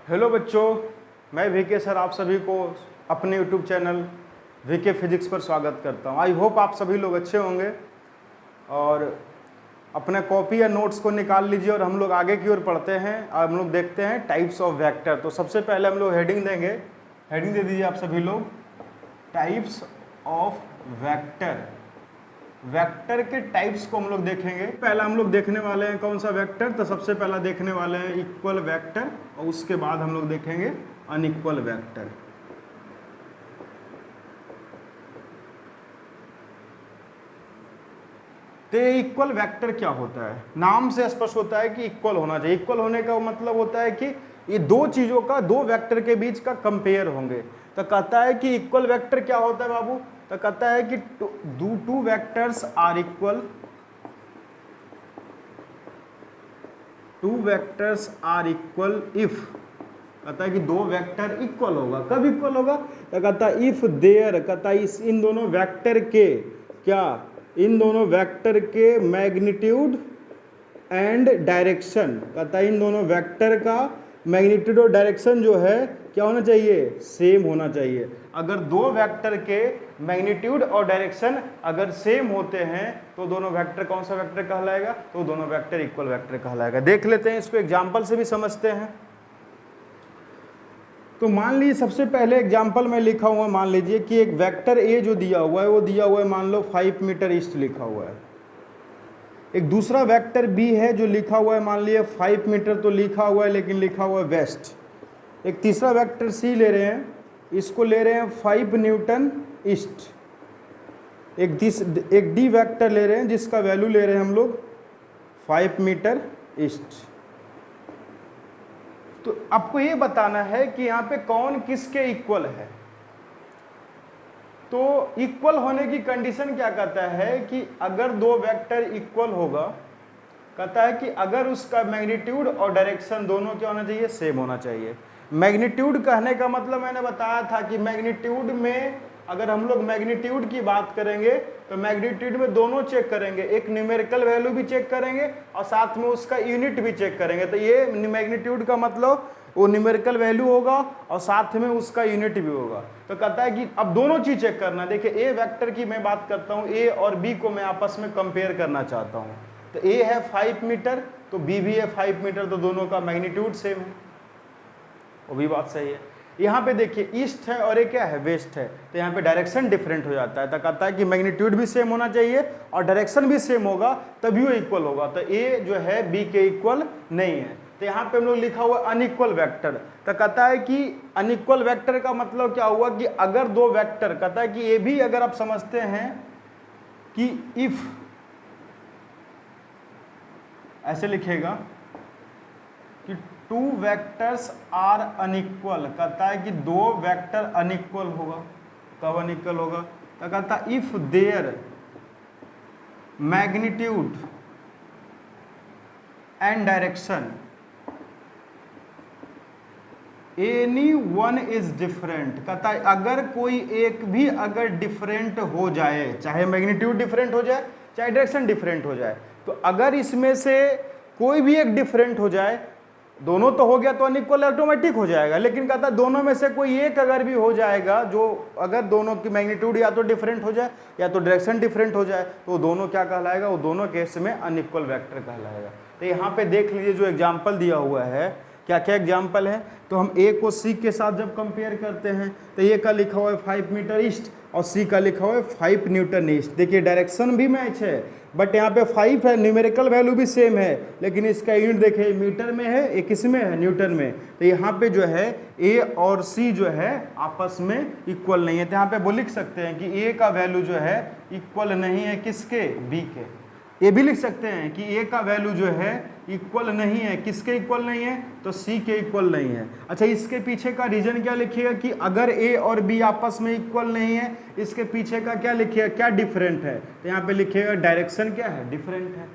Hello बच्चों, मैं VK sir आप सभी को अपने यूट्यूब चैनल वीके फिजिक्स पर स्वागत करता हूं। आई होप आप सभी लोग अच्छे होंगे और अपने कॉपी या नोट्स को निकाल लीजिए और हम लोग आगे की ओर पढ़ते हैं। हम लोग देखते हैं टाइप्स ऑफ वेक्टर। तो सबसे पहले हम लोग हेडिंग देंगे। हेडिंग दे दीजिए आप सभी लोग, टाइप्स ऑफ वेक्टर। वेक्टर के टाइप्स को हम लोग देखेंगे। पहला हम लोग देखने वाले हैं कौन सा वेक्टर, तो सबसे पहला देखने वाले हैं इक्वल वेक्टर और उसके बाद हम लोग देखेंगे अनइक्वल वेक्टर। तो इक्वल वेक्टर क्या होता है? नाम से स्पष्ट होता है कि इक्वल होना चाहिए। इक्वल होने का मतलब होता है कि ये दो चीजों का, दो वेक्टर के बीच का कंपेयर होंगे। तो कहता है कि इक्वल वेक्टर क्या होता है बाबू? तो कहता है कि two vectors are equal, two vectors are equal if, कहता है कि दो वेक्टर इक्वल होगा। कब इक्वल होगा? तो कहता है इफ देयर, कहता है इन दोनों वेक्टर के क्या, इन दोनों वेक्टर के मैग्नीट्यूड एंड डायरेक्शन, कहता है इन दोनों वेक्टर का मैग्नीट्यूड और डायरेक्शन जो है क्या होना चाहिए? सेम होना चाहिए। अगर दो वेक्टर के मैग्नीट्यूड और डायरेक्शन अगर सेम होते हैं तो दोनों वेक्टर कौन सा वेक्टर कहलाएगा? तो दोनों वेक्टर इक्वल वेक्टर कहलाएगा। देख लेते हैं, इसको एग्जांपल से भी समझते हैं। तो मान लीजिए सबसे पहले एग्जांपल में लिखा हुआ, मान लीजिए कि एक वेक्टर ए जो दिया हुआ है वो दिया हुआ है मान लो 5 मीटर ईस्ट लिखा हुआ है। एक दूसरा वेक्टर बी है जो लिखा हुआ है मान लीजिए 5 मीटर तो लिखा हुआ है लेकिन लिखा हुआ है वेस्ट। एक तीसरा वेक्टर सी ले रहे हैं, इसको ले रहे हैं 5 न्यूटन ईस्ट। एक डी वेक्टर ले रहे हैं जिसका वैल्यू ले रहे हैं हम लोग 5 मीटर ईस्ट। तो आपको ये बताना है कि यहाँ पे कौन किसके इक्वल है। तो इक्वल होने की कंडीशन क्या कहता है कि अगर दो वेक्टर इक्वल होगा, कहता है कि अगर उसका मैग्नीट्यूड और डायरेक्शन दोनों क्या होना चाहिए? सेम होना चाहिए। मैग्नीट्यूड कहने का मतलब मैंने बताया था कि मैग्नीट्यूड में अगर हम लोग मैग्नीट्यूड की बात करेंगे तो मैग्नीट्यूड में दोनों चेक करेंगे, एक न्यूमेरिकल वैल्यू भी चेक करेंगे और साथ में उसका यूनिट भी चेक करेंगे। तो ये मैग्नीट्यूड का मतलब वो न्यूमेरिकल वैल्यू होगा और साथ में उसका यूनिट भी होगा। तो कहता है कि अब दोनों चीज चेक करना। देखिए ए वेक्टर की मैं बात करता हूँ, ए और बी को मैं आपस में कंपेयर करना चाहता हूँ। तो ए है 5 मीटर तो बी भी है 5 मीटर, तो दोनों का मैग्नीट्यूड सेम है। वो भी बात सही है। यहाँ पे देखिए ईस्ट है और ये क्या है? वेस्ट है। तो यहाँ पे डायरेक्शन डिफरेंट हो जाता है। तो कहता है कि मैग्नीट्यूड भी सेम होना चाहिए और डायरेक्शन भी सेम होगा तभी वो इक्वल होगा। तो ए जो है बी के इक्वल नहीं है। तो यहाँ पे हम लोग लिखा हुआ अनइक्वल वेक्टर। तो कहता है कि अनइक्वल वेक्टर का मतलब क्या हुआ कि अगर दो वेक्टर, कहता है कि ये भी अगर आप समझते हैं कि इफ, ऐसे लिखेगा कि टू वेक्टर्स आर अनइक्वल, कहता है कि दो वेक्टर अनइक्वल होगा। कब अनइक्वल होगा? तो कहता है if there magnitude and direction any one is different, कहता है अगर कोई एक भी अगर डिफरेंट हो जाए, चाहे मैग्नीट्यूड डिफरेंट हो जाए चाहे डायरेक्शन डिफरेंट हो जाए, तो अगर इसमें से कोई भी एक डिफरेंट हो जाए, दोनों तो हो गया तो अनइक्वल ऑटोमेटिक हो जाएगा। लेकिन कहता है दोनों में से कोई एक अगर भी हो जाएगा, जो अगर दोनों की मैग्नीट्यूड या तो डिफरेंट हो जाए या तो डायरेक्शन डिफरेंट हो जाए, तो दोनों क्या कहलाएगा? वो दोनों केस में अनइक्वल वेक्टर कहलाएगा। तो यहाँ पे देख लीजिए जो एग्जाम्पल दिया हुआ है, क्या क्या एग्जाम्पल है। तो हम ए को सी के साथ जब कंपेयर करते हैं तो ए का लिखा हुआ है 5 मीटर ईस्ट और सी का लिखा हुआ है 5 न्यूटन ईस्ट। देखिए डायरेक्शन भी मैच है बट यहाँ पे 5 है, न्यूमेरिकल वैल्यू भी सेम है, लेकिन इसका यूनिट देखिए मीटर में है, एक किसमें है? न्यूटन में। तो यहाँ पे जो है ए और सी जो है आपस में इक्वल नहीं है। तो यहाँ पे वो लिख सकते हैं कि ए का वैल्यू जो है इक्वल नहीं है किसके? बी के। ये भी लिख सकते हैं कि ए का वैल्यू जो है इक्वल नहीं है, किसके इक्वल नहीं है? तो सी के इक्वल नहीं है। अच्छा, इसके पीछे का रीजन क्या लिखिएगा कि अगर ए और बी आपस में इक्वल नहीं है, इसके पीछे का क्या लिखिएगा? क्या डिफरेंट है? तो यहाँ पे लिखिएगा डायरेक्शन क्या है? डिफरेंट है।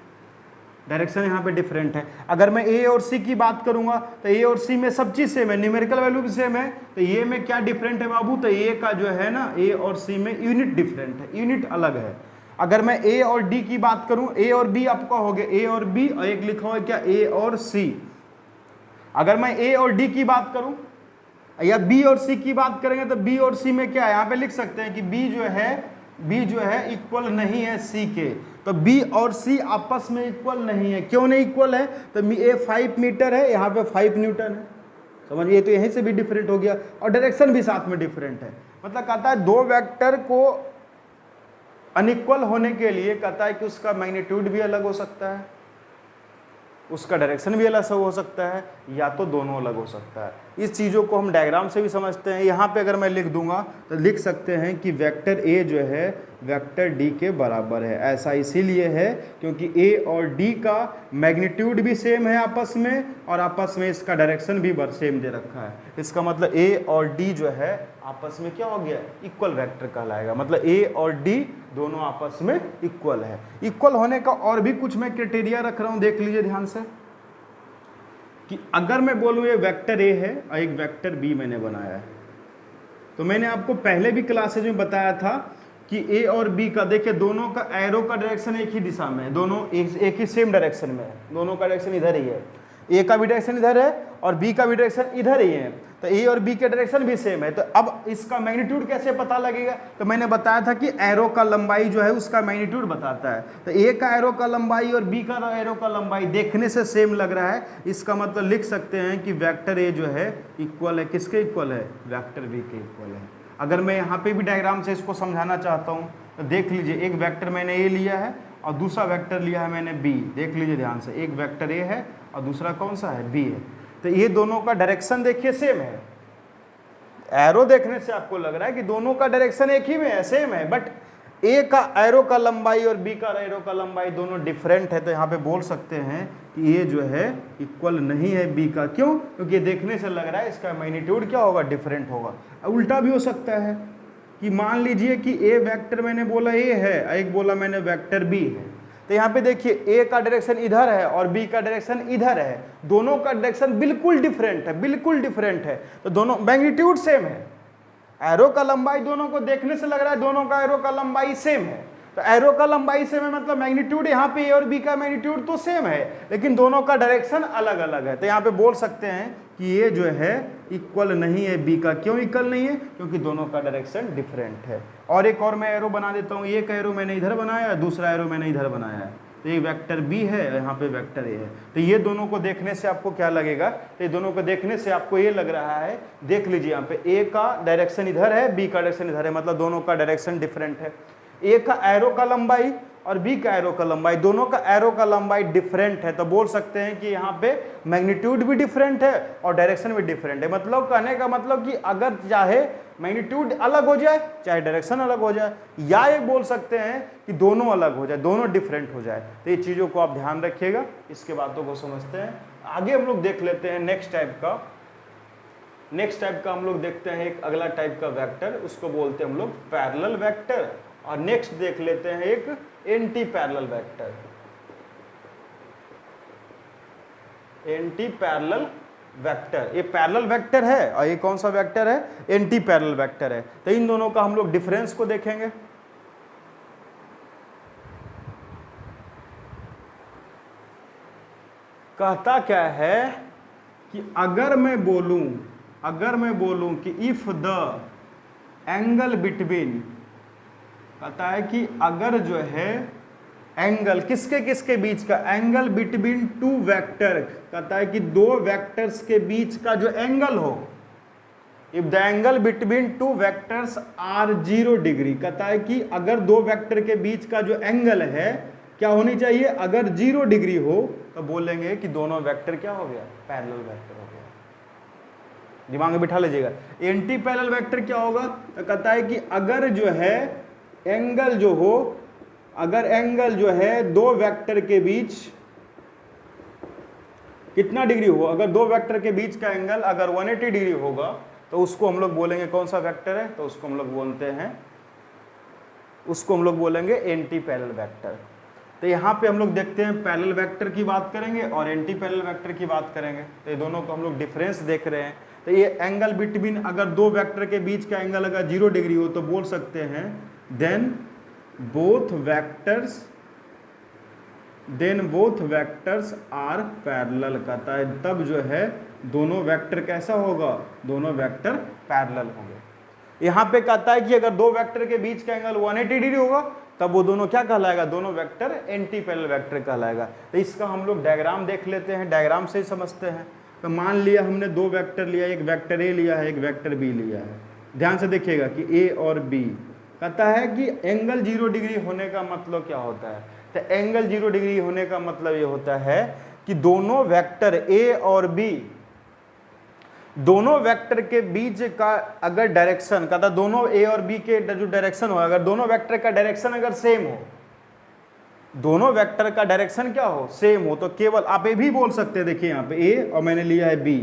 डायरेक्शन यहाँ पे डिफरेंट है। अगर मैं ए और सी की बात करूंगा तो ए और सी में सब चीज सेम है, न्यूमेरिकल वैल्यू भी सेम है। तो ए में क्या डिफरेंट है बाबू? तो ए का जो है ना, ए और सी में यूनिट डिफरेंट है, यूनिट अलग है। अगर मैं ए और डी की बात करूं, ए और बी आपका हो गया ए और बी, और एक लिखा हुआ है क्या? ए और सी। अगर मैं ए और डी की बात करूं या बी और सी की बात करेंगे तो बी और सी में क्या है, यहाँ पे लिख सकते हैं कि बी जो है इक्वल नहीं है सी के। तो बी और सी आपस में इक्वल नहीं है। क्यों नहीं इक्वल है? तो ए 5 मीटर है, यहाँ पे 5 न्यूटन है। समझिए, तो यहीं से भी डिफरेंट हो गया और डायरेक्शन भी साथ में डिफरेंट है। मतलब कहता है दो वेक्टर को अनइक्वल होने के लिए कहता है कि उसका मैग्नीट्यूड भी अलग हो सकता है, उसका डायरेक्शन भी अलग हो सकता है, या तो दोनों अलग हो सकता है। इस चीज़ों को हम डायग्राम से भी समझते हैं। यहाँ पे अगर मैं लिख दूंगा तो लिख सकते हैं कि वेक्टर ए जो है वेक्टर डी के बराबर है। ऐसा इसीलिए है क्योंकि ए और डी का मैग्नीट्यूड भी सेम है आपस में, और आपस में इसका डायरेक्शन भी सेम दे रखा है। इसका मतलब ए और डी जो है आपस में क्या हो गया, इक्वल वेक्टर कहलाएगा। मतलब ए और डी दोनों आपस में इक्वल है। इक्वल होने का और भी कुछ मैं क्राइटेरिया रख रहा हूं, देख लीजिए ध्यान से, कि अगर मैं बोलूं ये वेक्टर ए है और एक वेक्टर बी मैंने बनाया है, तो मैंने आपको पहले भी क्लासेज में बताया था कि ए और बी का देखिए दोनों का एरो का डायरेक्शन एक ही दिशा में है, दोनों एक ही सेम डायरेक्शन में है, दोनों का डायरेक्शन इधर ही है। ए का भी डायरेक्शन इधर है और बी का भी डायरेक्शन इधर ही है, तो ए और बी के डायरेक्शन भी सेम है। तो अब इसका मैग्नीट्यूड कैसे पता लगेगा? तो मैंने बताया था कि एरो का लंबाई जो है उसका मैग्नीट्यूड बताता है। तो ए का एरो का लंबाई और बी का एरो का लंबाई देखने से सेम लग रहा है, इसका मतलब लिख सकते हैं कि वेक्टर ए जो है इक्वल है, किसके इक्वल है, वेक्टर बी के इक्वल है। अगर मैं यहाँ पे भी डायग्राम से इसको समझाना चाहता हूँ तो देख लीजिए, एक वेक्टर मैंने ए लिया है और दूसरा वेक्टर लिया है मैंने बी। देख लीजिए ध्यान से, एक वेक्टर ए है और दूसरा कौन सा है, बी है। तो ये दोनों का डायरेक्शन देखिए सेम है। एरो देखने से आपको लग रहा है कि दोनों का डायरेक्शन एक ही में है, सेम है, बट ए का एरो का लंबाई और बी का एरो का लंबाई दोनों डिफरेंट है। तो यहाँ पे बोल सकते हैं कि ये जो है इक्वल नहीं है बी का। क्यों? क्योंकि देखने से लग रहा है इसका मैग्नीट्यूड क्या होगा, डिफरेंट होगा। उल्टा भी हो सकता है कि मान लीजिए कि ए वेक्टर मैंने बोला ए है, एक बोला मैंने वेक्टर बी है। तो यहाँ पे देखिए ए का डायरेक्शन इधर है और बी का डायरेक्शन इधर है, दोनों का डायरेक्शन बिल्कुल डिफरेंट है, बिल्कुल डिफरेंट है। तो दोनों मैग्नीट्यूड सेम है, एरो का लंबाई दोनों को देखने से लग रहा है दोनों का एरो का लंबाई सेम है। तो एरो का लंबाई सेम है मतलब मैग्नीट्यूड यहाँ पे ए और बी का मैग्नीट्यूड तो सेम है, लेकिन दोनों का डायरेक्शन अलग अलग है। तो यहाँ पे बोल सकते हैं कि ये जो है इक्वल नहीं है बी का। क्यों इक्वल नहीं है? क्योंकि दोनों का डायरेक्शन डिफरेंट है। और एक और मैं एरो बना देता हूँ, एक एरो मैंने इधर बनाया है, दूसरा एरो मैंने इधर बनाया है। तो ये वेक्टर बी है, यहाँ पे वेक्टर ए है। तो ये दोनों को देखने से आपको क्या लगेगा, तो ये दोनों को देखने से आपको ये लग रहा है, देख लीजिए यहाँ पे ए का डायरेक्शन इधर है, बी का डायरेक्शन इधर है, मतलब दोनों का डायरेक्शन डिफरेंट है। ए का एरो का लंबाई और बी का एरो का लंबाई, दोनों का एरो का लंबाई डिफरेंट है। तो बोल सकते हैं कि यहाँ पे मैग्नीट्यूड भी डिफरेंट है और डायरेक्शन भी डिफरेंट है। मतलब कहने का मतलब कि अगर चाहे मैग्नीट्यूड अलग हो जाए चाहे डायरेक्शन अलग हो जाए, या ये बोल सकते हैं कि दोनों अलग हो जाए, दोनों डिफरेंट हो जाए। तो ये चीज़ों को आप ध्यान रखिएगा, इसके बातों को समझते हैं। आगे हम लोग देख लेते हैं नेक्स्ट टाइप का हम लोग देखते हैं एक अगला टाइप का वेक्टर, उसको बोलते हैं हम लोग पैरेलल वेक्टर। और नेक्स्ट देख लेते हैं एक anti parallel vector. Anti parallel vector, ये पैरेलल वेक्टर है और ये कौन सा वेक्टर है, एंटी पैरेलल वेक्टर है। तो इन दोनों का हम लोग डिफरेंस को देखेंगे। कहता क्या है कि अगर मैं बोलूं कि इफ द एंगल बिटवीन, कहता है कि अगर जो है एंगल किसके किसके बीच का, एंगल बिटवीन टू वेक्टर, कहता है कि दो वेक्टर्स के बीच का जो एंगल हो, if the angle between two vectors are 0 degree, कहता है कि अगर दो वेक्टर के बीच का जो एंगल है क्या होनी चाहिए, अगर 0 डिग्री हो तो बोलेंगे कि दोनों वेक्टर क्या हो गया, पैरेलल वेक्टर हो गया। दिमाग में बिठा लीजिएगा। एंटी पैरेलल वेक्टर क्या होगा, तो कहता है कि अगर जो है एंगल जो हो, अगर एंगल जो है दो वेक्टर के बीच कितना डिग्री हो, अगर दो वेक्टर के बीच का एंगल अगर 180 डिग्री होगा तो उसको हम लोग बोलेंगे कौन सा वेक्टर है, तो उसको हम लोग बोलेंगे एंटी पैरेलल वेक्टर। तो यहाँ पे हम लोग देखते हैं पैरेलल वेक्टर की बात करेंगे और एंटी पैरेलल वेक्टर की बात करेंगे। तो ये दोनों को हम लोग डिफरेंस देख रहे हैं। तो ये एंगल बिटवीन, अगर दो वेक्टर के बीच का एंगल अगर 0 डिग्री हो तो बोल सकते हैं then both vectors then both vectors are parallel, कहता है तब जो है दोनों वेक्टर कैसा होगा, दोनों वेक्टर पैरेलल होंगे। यहाँ पे कहता है कि अगर दो वेक्टर के बीच का एंगल 180 डिग्री होगा तब वो दोनों क्या कहलाएगा, दोनों वेक्टर एंटी पैरेलल वेक्टर कहलाएगा। तो इसका हम लोग डायग्राम देख लेते हैं, डायग्राम से ही समझते हैं। तो मान लिया हमने दो वेक्टर लिया, एक वेक्टर ए लिया है, एक वेक्टर बी लिया है। ध्यान से देखिएगा कि ए और बी, कहता है कि एंगल 0 डिग्री होने का मतलब क्या होता है। तो एंगल 0 डिग्री होने का मतलब ये होता है कि दोनों वेक्टर ए और बी, दोनों वेक्टर के बीच का अगर डायरेक्शन, कहता दोनों ए और बी के जो डायरेक्शन हो, अगर दोनों वेक्टर का डायरेक्शन अगर सेम हो, दोनों वेक्टर का डायरेक्शन क्या हो, सेम हो, तो केवल आप ये भी बोल सकते हैं, देखिए यहाँ पे ए और मैंने लिया है बी,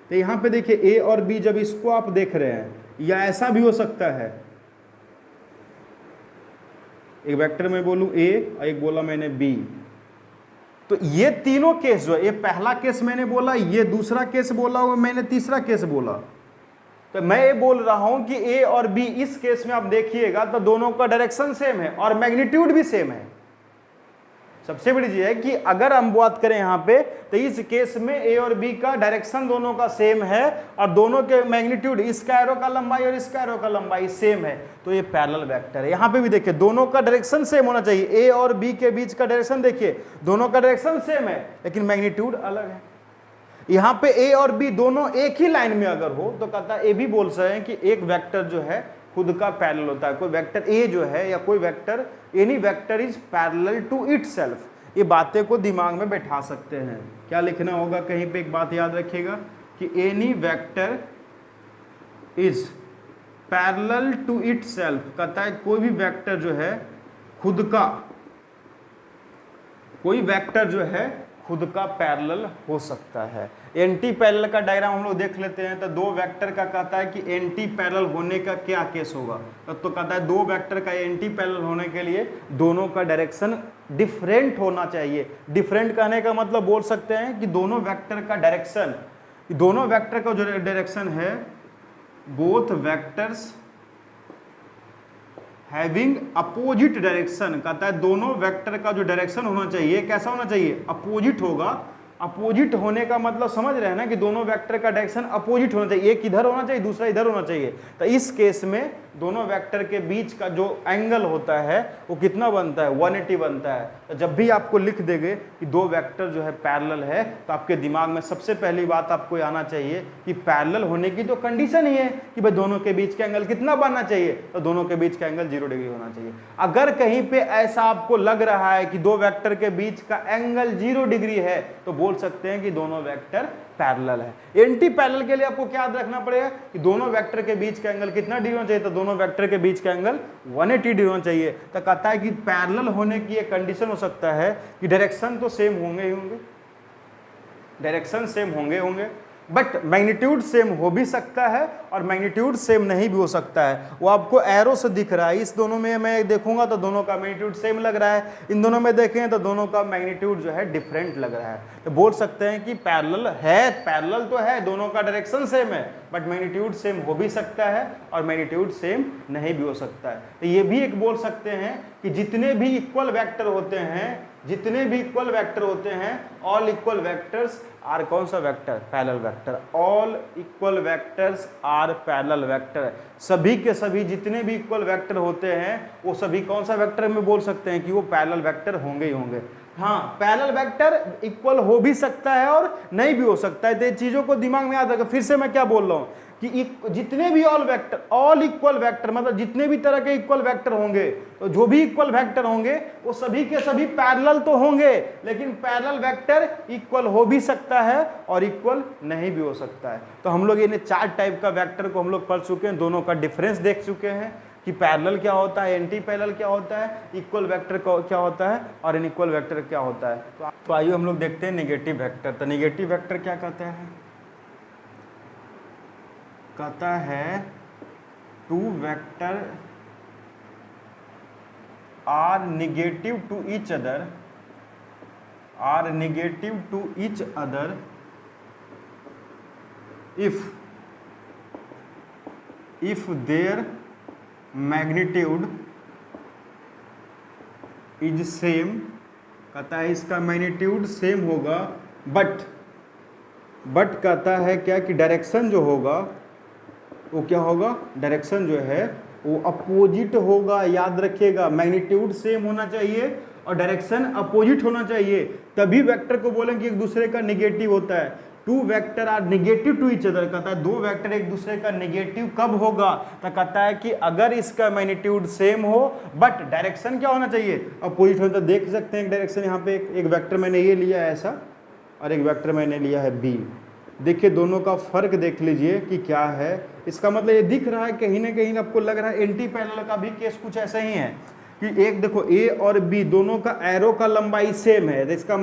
तो यहाँ पे देखिए ए और बी जब इसको आप देख रहे हैं, या ऐसा भी हो सकता है, एक वेक्टर में बोलूं ए और एक बोला मैंने बी, तो ये तीनों केस जो है, ये पहला केस मैंने बोला, ये दूसरा केस बोला और मैंने तीसरा केस बोला। तो मैं ये बोल रहा हूं कि ए और बी इस केस में आप देखिएगा तो दोनों का डायरेक्शन सेम है और मैग्नीट्यूड भी सेम है। सबसे बड़ी चीज है कि अगर हम बात करें यहां पे, तो इस केस में ए और बी का डायरेक्शन दोनों का सेम है और दोनों के मैग्नीट्यूड, इसका एरो का लंबाई और इसका एरो का लंबाई सेम है, तो ये पैरेलल वेक्टर है। यहां पे भी देखिए दोनों का डायरेक्शन सेम होना चाहिए, ए और बी के बीच का डायरेक्शन देखिए दोनों का डायरेक्शन सेम है लेकिन मैग्नीट्यूड अलग है। यहां पे ए और बी दोनों एक ही लाइन में अगर हो तो कहता है, ए भी बोल सकते हैं कि एक वेक्टर जो है खुद का पैरेलल होता है। कोई वेक्टर ए जो है या कोई vector, any vector is parallel to itself. ये बातें को दिमाग में बैठा सकते हैं। क्या लिखना होगा, कहीं पे एक बात याद रखिएगा कि any vector is parallel to itself, कहता है कोई भी वेक्टर जो है खुद का, कोई वेक्टर जो है खुद का पैरेलल हो सकता है। एंटी पैरेलल का डायग्राम हम लोग देख लेते हैं। तो दो वेक्टर का कहता है कि एंटी पैरेलल होने का क्या केस होगा, तो कहता है दो वेक्टर का एंटी पैरेलल होने के लिए दोनों का डायरेक्शन डिफरेंट होना चाहिए। डिफरेंट कहने का मतलब बोल सकते हैं कि दोनों वेक्टर का डायरेक्शन, दोनों वेक्टर का जो डायरेक्शन है, both vectors having opposite direction, कहता है दोनों वेक्टर का जो डायरेक्शन होना चाहिए कैसा होना चाहिए, अपोजिट होगा। अपोजिट होने का मतलब समझ रहे हैं ना कि दोनों वेक्टर का डायरेक्शन अपोजिट होना चाहिए, एक इधर होना चाहिए दूसरा इधर होना चाहिए। तो इस केस में दोनों वेक्टर के बीच का जो एंगल होता है वो कितना बनता है, 180 बनता है। तो जब भी आपको लिख देंगे कि दो वेक्टर जो है पैरेलल है, तो आपके दिमाग में सबसे पहली बात आपको आना चाहिए कि पैरेलल होने की तो कंडीशन ही है कि भाई दोनों के बीच का एंगल कितना बनना चाहिए, तो दोनों के बीच का एंगल 0 डिग्री होना चाहिए। अगर कहीं पे ऐसा आपको लग रहा है कि दो वेक्टर के बीच का एंगल 0 डिग्री है, तो बोल सकते हैं कि दोनों वेक्टर पैरेलल है। एंटी पैरेलल के लिए आपको क्या याद रखना पड़ेगा कि दोनों वेक्टर के बीच का एंगल कितना डिग्री होना चाहिए, तो दोनों वेक्टर के बीच का एंगल 180 डिग्री होना चाहिए। तो कहता है कि पैरेलल होने की एक कंडीशन हो सकता है कि डायरेक्शन तो सेम होंगे ही होंगे, डायरेक्शन सेम होंगे, बट मैग्नीट्यूड सेम हो भी सकता है और मैग्नीट्यूड सेम नहीं भी हो सकता है। वो आपको एरो से दिख रहा है, इस दोनों में मैं देखूंगा तो दोनों का मैग्नीट्यूड सेम लग रहा है, इन दोनों में देखें तो दोनों का मैग्नीट्यूड जो है डिफरेंट लग रहा है। तो बोल सकते हैं कि पैरेलल है, पैरेलल तो है, दोनों का डायरेक्शन सेम है, बट मैग्नीट्यूड सेम हो भी सकता है और मैग्नीट्यूड सेम नहीं भी हो सकता है। तो ये भी एक बोल सकते हैं कि जितने भी इक्वल वेक्टर होते हैं, जितने भी इक्वल वेक्टर होते हैं, ऑल इक्वल वेक्टर्स आर कौन सा vector, parallel vector. All equal vectors are parallel vector. सभी के सभी जितने भी इक्वल वेक्टर होते हैं वो सभी कौन सा वेक्टर में बोल सकते हैं कि वो पैरेलल वेक्टर होंगे ही होंगे। हाँ, पैरेलल वेक्टर इक्वल हो भी सकता है और नहीं भी हो सकता है। तो चीजों को दिमाग में याद रखो। फिर से मैं क्या बोल रहा हूँ कि जितने भी ऑल इक्वल वेक्टर मतलब जितने भी तरह के इक्वल वेक्टर होंगे, तो जो भी इक्वल वेक्टर होंगे वो सभी के सभी पैरेलल तो होंगे, लेकिन पैरेलल वेक्टर इक्वल हो भी सकता है और इक्वल नहीं भी हो सकता है। तो हम लोग ये 4 टाइप का वेक्टर को हम लोग पढ़ चुके हैं, दोनों का डिफरेंस देख चुके हैं कि पैरेलल क्या होता है, एंटी पैरेलल क्या होता है, इक्वल वेक्टर क्या होता है और इनइक्वल वेक्टर क्या होता है। तो आइए हम लोग देखते हैं नेगेटिव वेक्टर। तो नेगेटिव वेक्टर क्या कहते हैं, कहता है two vector are negative to each other, are negative to each other if their magnitude is same, कहता है इसका मैग्नीट्यूड सेम होगा, बट कहता है क्या कि डायरेक्शन जो होगा वो क्या होगा, डायरेक्शन जो है वो अपोजिट होगा। याद रखिएगा, मैग्नीट्यूड सेम होना चाहिए और डायरेक्शन अपोजिट होना चाहिए, तभी वेक्टर को बोलेंगे एक दूसरे का निगेटिव होता है। Two vector are negative to each other, कहता है दो वेक्टर एक दूसरे का निगेटिव कब होगा, तो कहता है कि अगर इसका मैग्नीट्यूड सेम हो बट डायरेक्शन क्या होना चाहिए, अपोजिट हो। तो देख सकते हैं एक डायरेक्शन यहाँ पे एक वेक्टर मैंने ये लिया है ऐसा और एक वेक्टर मैंने लिया है बी। देखिए दोनों का फर्क देख लीजिए कि क्या है। इसका मतलब ये दिख रहा है कहीं ना कहीं आपको लग रहा है एंटी पैरेलल का भी केस कुछ ऐसा ही है कि एक देखो ए और बी दोनों का एरो का लंबाई सेम है, इसका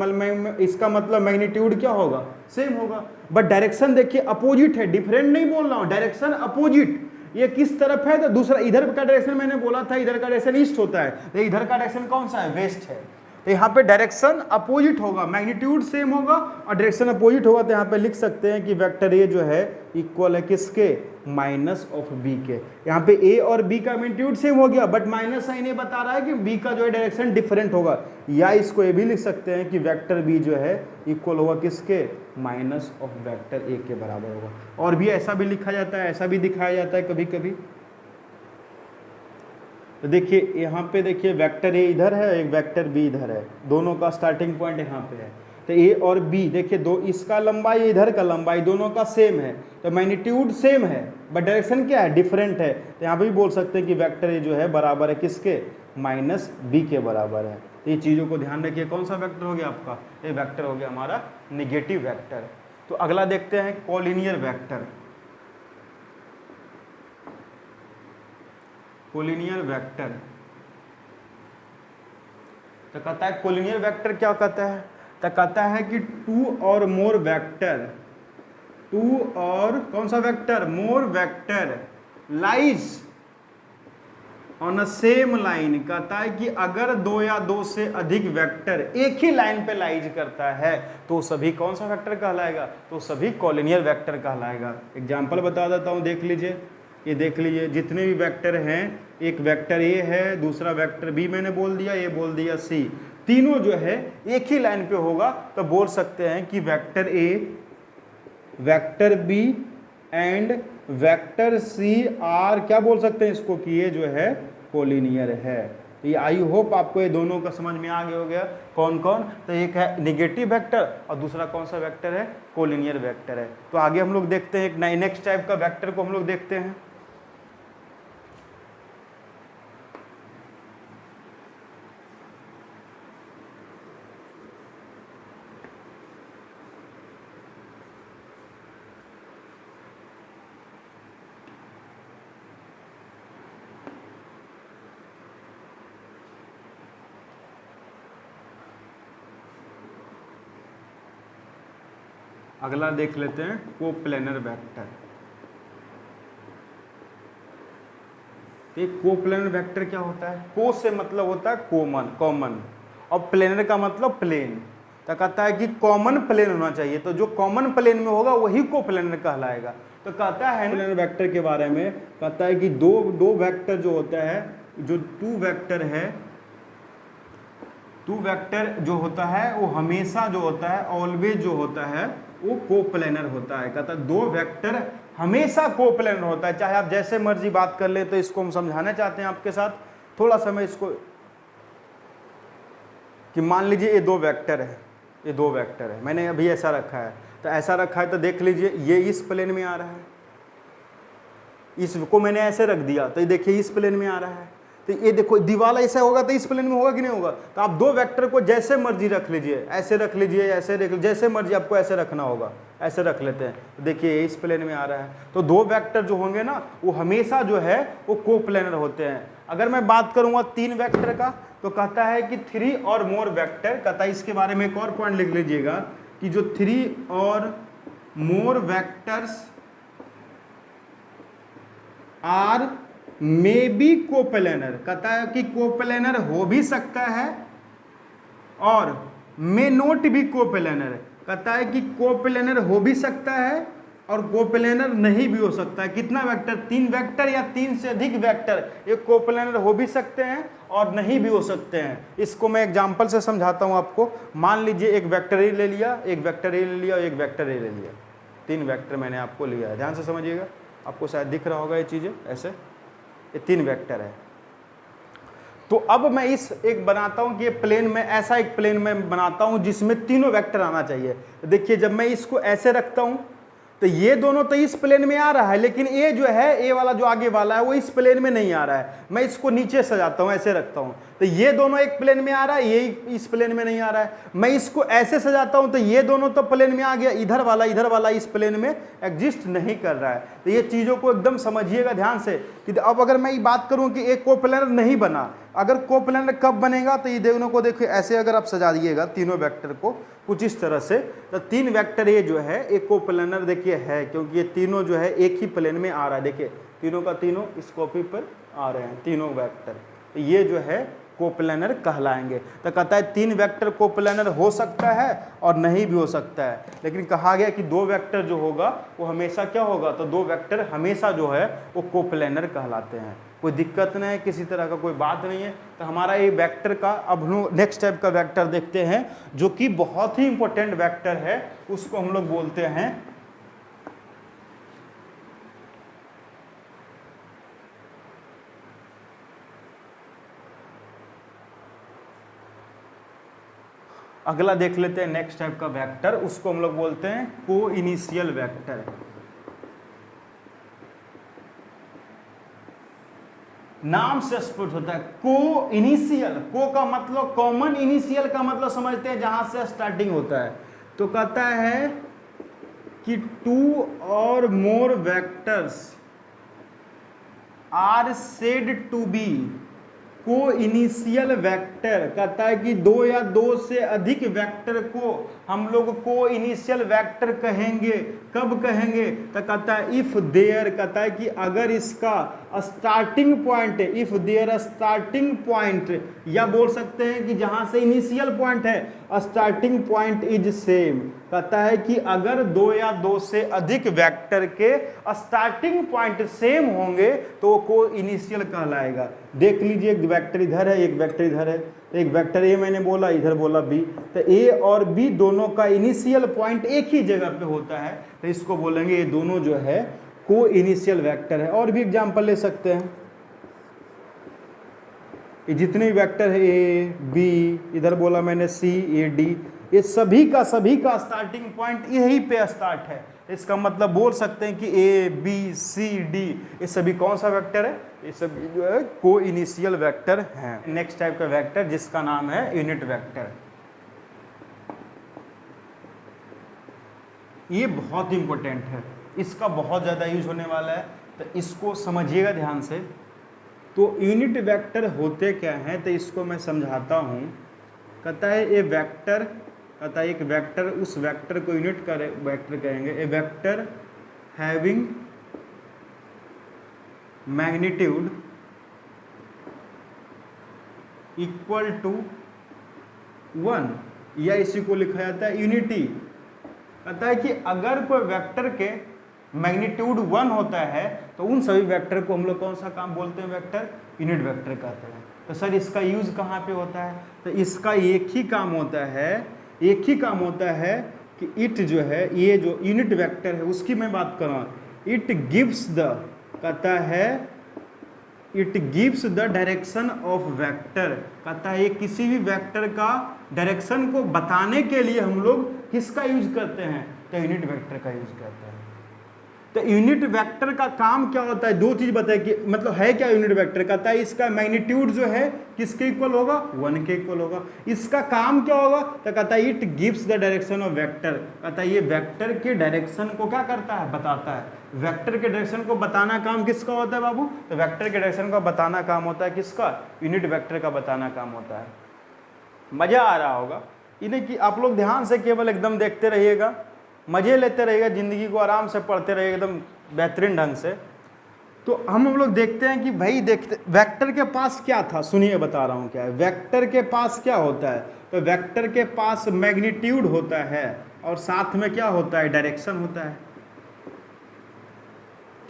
मतलब मैग्नीट्यूड क्या होगा, सेम होगा। बट डायरेक्शन देखिए अपोजिट है, डिफरेंट नहीं बोल रहा हूं, डायरेक्शन अपोजिट। ये किस तरफ है तो दूसरा, इधर का डायरेक्शन मैंने बोला था इधर का डायरेक्शन ईस्ट होता है, तो इधर का डायरेक्शन कौन सा है, वेस्ट है। तो यहाँ पे डायरेक्शन अपोजिट होगा, मैग्नीट्यूड सेम होगा और डायरेक्शन अपोजिट होगा। तो यहाँ पे लिख सकते हैं कि वेक्टर ए जो है इक्वल है किसके, माइनस ऑफ बी के। यहाँ पे ए और बी का मैग्नीट्यूड सेम हो गया बट माइनस साइन ये बता रहा है कि बी का जो है डायरेक्शन डिफरेंट होगा। या इसको ये भी लिख सकते हैं कि वेक्टर बी जो है इक्वल होगा किसके, माइनस ऑफ वेक्टर ए के बराबर होगा। और भी ऐसा भी लिखा जाता है, ऐसा भी दिखाया जाता है कभी कभी। तो देखिए यहाँ पे देखिए वेक्टर ए इधर है, एक वेक्टर बी इधर है, दोनों का स्टार्टिंग पॉइंट यहाँ पे है। तो ए और बी देखिए दो, इसका लंबाई इधर का लंबाई दोनों का सेम है, तो मैग्नीट्यूड सेम है बट डायरेक्शन क्या है, डिफरेंट है। तो यहाँ पे भी बोल सकते हैं कि वेक्टर ए जो है बराबर है किसके, माइनस बी के बराबर है। तो ये चीज़ों को ध्यान रखिए। कौन सा वेक्टर हो गया आपका, ये वेक्टर हो गया हमारा निगेटिव वेक्टर। तो अगला देखते हैं कोलिनियर वेक्टर। कोलिनियर वेक्टर तो कहता है कोलिनियर वेक्टर क्या कहता है, तो कहता है कि टू और मोर वेक्टर, टू और कौन सा vector, more vector lies on a same line. कहता है कि अगर दो या दो से अधिक वेक्टर एक ही लाइन पे लाइज करता है तो सभी कौन सा वेक्टर कहलाएगा, तो सभी कोलिनियर वेक्टर कहलाएगा। एग्जांपल बता देता हूं, देख लीजिए, ये देख लीजिए जितने भी वेक्टर हैं, एक वेक्टर ए है, दूसरा वेक्टर बी मैंने बोल दिया, ये बोल दिया सी, तीनों जो है एक ही लाइन पे होगा तो बोल सकते हैं कि vector A, vector B and vector C are, क्या बोल सकते हैं इसको कि ये जो है कोलिनियर है। तो ये आई होप आपको ये दोनों का समझ में आ गया हो गया कौन कौन। तो एक है निगेटिव वेक्टर और दूसरा कौन सा वेक्टर है, कोलिनियर वेक्टर है। तो आगे हम लोग देखते हैं एक नेक्स्ट टाइप का वेक्टर को हम लोग देखते हैं। अगला देख लेते हैं कोप्लेनर वेक्टर। एक कोप्लेनर वेक्टर क्या होता है, को से मतलब होता है कॉमन और प्लेनर का मतलब प्लेन। तो कहता है कि कॉमन प्लेन होना चाहिए, तो जो कॉमन प्लेन में होगा वही कोप्लेनर कहलाएगा। तो कहता है प्लेनर वेक्टर के बारे में, कहता है कि दो वेक्टर जो होता है, जो टू वेक्टर है, टू वेक्टर जो होता है वो हमेशा जो होता है, ऑलवेज जो होता है वो कोप्लेनर होता है। कहता है दो वेक्टर हमेशा कोप्लेनर होता है, चाहे आप जैसे मर्जी बात कर ले। तो इसको हम समझाना चाहते हैं आपके साथ थोड़ा समय इसको, कि मान लीजिए ये दो वेक्टर है, ये दो वेक्टर है, मैंने अभी ऐसा रखा है, तो ऐसा रखा है तो देख लीजिए ये इस प्लेन में आ रहा है, इसको मैंने ऐसे रख दिया तो ये देखिए इस प्लेन में आ रहा है। तो ये देखो दीवार ऐसा होगा तो इस प्लेन में होगा कि नहीं होगा। तो आप दो वेक्टर को जैसे मर्जी रख लीजिए, ऐसे रख लीजिए, ऐसे रख लीजिए, जैसे मर्जी आपको ऐसे रखना होगा, ऐसे रख लेते हैं। तो देखिए इस प्लेन में आ रहा है, तो दो वेक्टर जो होंगे ना वो हमेशा जो है वो कोप्लेनर होते हैं। अगर मैं बात करूंगा तीन वेक्टर का, तो कहता है कि थ्री और मोर वेक्टर, कहता है इसके बारे में एक और पॉइंट लिख लीजिएगा कि जो three or more vectors are may be coplanar. कहता है कि कोप्लेनर हो भी सकता है और मे नोट भी कोप्लेनर। कहता है कि कोप्लेनर हो भी सकता है और कोप्लेनर नहीं भी हो सकता है। कितना वेक्टर? 3 वेक्टर या 3 से अधिक वेक्टर ये कोप्लेनर हो भी सकते हैं और नहीं भी हो सकते हैं। इसको मैं एग्जांपल से समझाता हूं आपको। मान लीजिए एक वेक्टर ए ले लिया, एक वेक्टर ए ले लिया और एक वेक्टर ए ले लिया। 3 वेक्टर मैंने आपको लिया है, ध्यान से समझिएगा, आपको शायद दिख रहा होगा ये चीज़ें ऐसे, ये 3 वेक्टर है। तो अब मैं इस एक बनाता हूं कि ये प्लेन में, ऐसा एक प्लेन में बनाता हूं जिसमें तीनों वेक्टर आना चाहिए। देखिए जब मैं इसको ऐसे रखता हूं तो ये दोनों तो इस प्लेन में आ रहा है, लेकिन ये जो है, ए वाला जो आगे वाला है वो इस प्लेन में नहीं आ रहा है। मैं इसको नीचे सजाता हूं, ऐसे रखता हूं तो ये दोनों एक प्लेन में आ रहा है, ये इस प्लेन में नहीं आ रहा है। मैं इसको ऐसे सजाता हूं तो ये दोनों तो प्लेन में आ गया, इधर वाला इस प्लेन में एग्जिस्ट नहीं कर रहा है। तो ये चीज़ों को एकदम समझिएगा ध्यान से कि अब अगर मैं ये बात करूं कि एक कोप्लेनर नहीं बना, अगर कोप्लेनर कब बनेगा, तो ये दोनों को देखिए ऐसे अगर आप सजा दिएगा तीनों वेक्टर को कुछ इस तरह से, तो 3 वेक्टर ये जो है एक कोप्लेनर देखिए है, क्योंकि ये तीनों जो है एक ही प्लेन में आ रहा है। देखिए तीनों का तीनों इस कॉपी पर आ रहे हैं, तीनों वेक्टर, तो ये जो है कोप्लेनर कहलाएंगे। तो कहता है 3 वेक्टर कोप्लेनर हो सकता है और नहीं भी हो सकता है, लेकिन कहा गया कि 2 वेक्टर जो होगा वो हमेशा क्या होगा, तो 2 वेक्टर हमेशा जो है वो कोप्लेनर कहलाते हैं। कोई दिक्कत नहीं है, किसी तरह का कोई बात नहीं है। तो हमारा ये वेक्टर का, अब हम लोग नेक्स्ट टाइप का वेक्टर देखते हैं जो कि बहुत ही इंपॉर्टेंट वेक्टर है, उसको हम लोग बोलते हैं अगला देख लेते हैं नेक्स्ट टाइप का वेक्टर, उसको हम लोग बोलते हैं को इनिशियल वेक्टर। नाम से स्पष्ट होता है को इनिशियल। को का मतलब कॉमन, इनिशियल का मतलब समझते हैं जहां से स्टार्टिंग होता है। तो कहता है कि 2 or more vectors are said to be coinitial vector. कहता है कि 2 या 2 से अधिक वेक्टर को हम लोग को इनिशियल वेक्टर कहेंगे। कब कहेंगे? तो कहता है इफ देयर, कहता है कि अगर इसका स्टार्टिंग पॉइंट है, इफ देयर स्टार्टिंग पॉइंट, या बोल सकते हैं कि जहां से इनिशियल पॉइंट है स्टार्टिंग पॉइंट इज सेम। कहता है कि अगर 2 या 2 से अधिक वेक्टर के स्टार्टिंग पॉइंट सेम होंगे तो वो को इनिशियल कहलाएगा। देख लीजिए एक वेक्टर इधर है, एक वेक्टर इधर है, तो एक वेक्टर ए मैंने बोला, इधर बोला बी, तो ए और बी दोनों का इनिशियल पॉइंट एक ही जगह पे होता है, तो इसको बोलेंगे ये दोनों जो है को इनिशियल वेक्टर है। और भी एग्जांपल ले सकते हैं, ये जितने भी वेक्टर है ए बी, इधर बोला मैंने सी ए डी, ये सभी का स्टार्टिंग पॉइंट यही पे स्टार्ट है। इसका मतलब बोल सकते हैं कि ए बी सी डी ये सभी कौन सा वेक्टर है? ये सभी जो है को इनिशियल वेक्टर हैं। नेक्स्ट टाइप का वेक्टर जिसका नाम है यूनिट वेक्टर। ये बहुत इंपॉर्टेंट है, इसका बहुत ज़्यादा यूज होने वाला है, तो इसको समझिएगा ध्यान से। तो यूनिट वेक्टर होते क्या हैं, तो इसको मैं समझाता हूँ। कहता है ये वेक्टर, कहता है एक वेक्टर, उस वेक्टर को यूनिट का वेक्टर कहेंगे। A vector having magnitude equal to 1, या इसी को लिखा जाता है यूनिटी। कहता है कि अगर कोई वेक्टर के मैग्नीट्यूड 1 होता है तो उन सभी वेक्टर को हम लोग कौन सा काम बोलते हैं? वेक्टर यूनिट वेक्टर कहते हैं। तो सर इसका यूज कहाँ पे होता है? तो इसका एक ही काम होता है कि इट जो है, ये जो यूनिट वेक्टर है उसकी मैं बात कर रहा हूँ, इट गिव्स द, कहता है it gives the direction of vector. कहता है ये किसी भी वेक्टर का डायरेक्शन को बताने के लिए हम लोग किसका यूज करते हैं? तो यूनिट वेक्टर का यूज करते हैं। तो यूनिट वेक्टर का काम क्या होता है? 2 चीज बताए कि मतलब है क्या यूनिट वेक्टर। कहता है इसका मैग्नीट्यूड जो है किसके इक्वल होगा? 1 के इक्वल होगा। इसका काम क्या होगा? तो कहता है it gives the direction of vector. कहता है ये वेक्टर के डायरेक्शन को क्या करता है? बताता है। वेक्टर के डायरेक्शन को बताना काम किसका होता है बाबू? तो वेक्टर के डायरेक्शन का बताना काम होता है किसका? यूनिट वेक्टर का बताना काम होता है। मजा आ रहा होगा इन्हें कि आप लोग ध्यान से केवल एकदम देखते रहिएगा, मजे लेते रहिएगा, जिंदगी को आराम से पढ़ते रहिएगा एकदम बेहतरीन ढंग से। तो हम लोग देखते हैं कि भाई देखते वेक्टर के पास क्या था, सुनिए बता रहा हूँ क्या है। वेक्टर के पास क्या होता है? तो वेक्टर के पास मैग्नीट्यूड होता है और साथ में क्या होता है? डायरेक्शन होता है।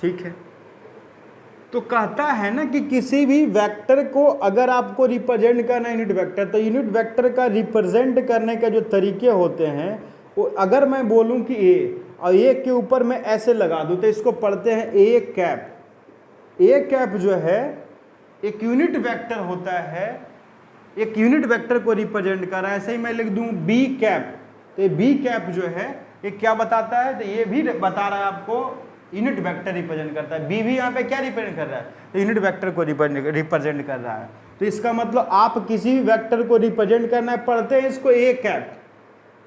ठीक है। तो कहता है ना कि किसी भी वेक्टर को अगर आपको रिप्रेजेंट करना है यूनिट वेक्टर, तो यूनिट वेक्टर का रिप्रेजेंट करने के जो तरीके होते हैं वो, अगर मैं बोलूं कि ए और ए के ऊपर मैं ऐसे लगा दूं तो इसको पढ़ते हैं ए कैप। ए कैप जो है एक यूनिट वेक्टर होता है, एक यूनिट वेक्टर को रिप्रेजेंट कर रहा है। ऐसे ही मैं लिख दूं बी कैप, तो ये बी कैप जो है ये क्या बताता है, तो ये भी बता रहा है आपको यूनिट वेक्टर रिप्रेजेंट करता है। बी भी यहाँ पे क्या रिप्रेजेंट कर रहा है, तो यूनिट वेक्टर को रिप्रेजेंट कर रहा है। तो इसका मतलब आप किसी भी वेक्टर को रिप्रेजेंट करना है, पढ़ते हैं इसको ए कैप,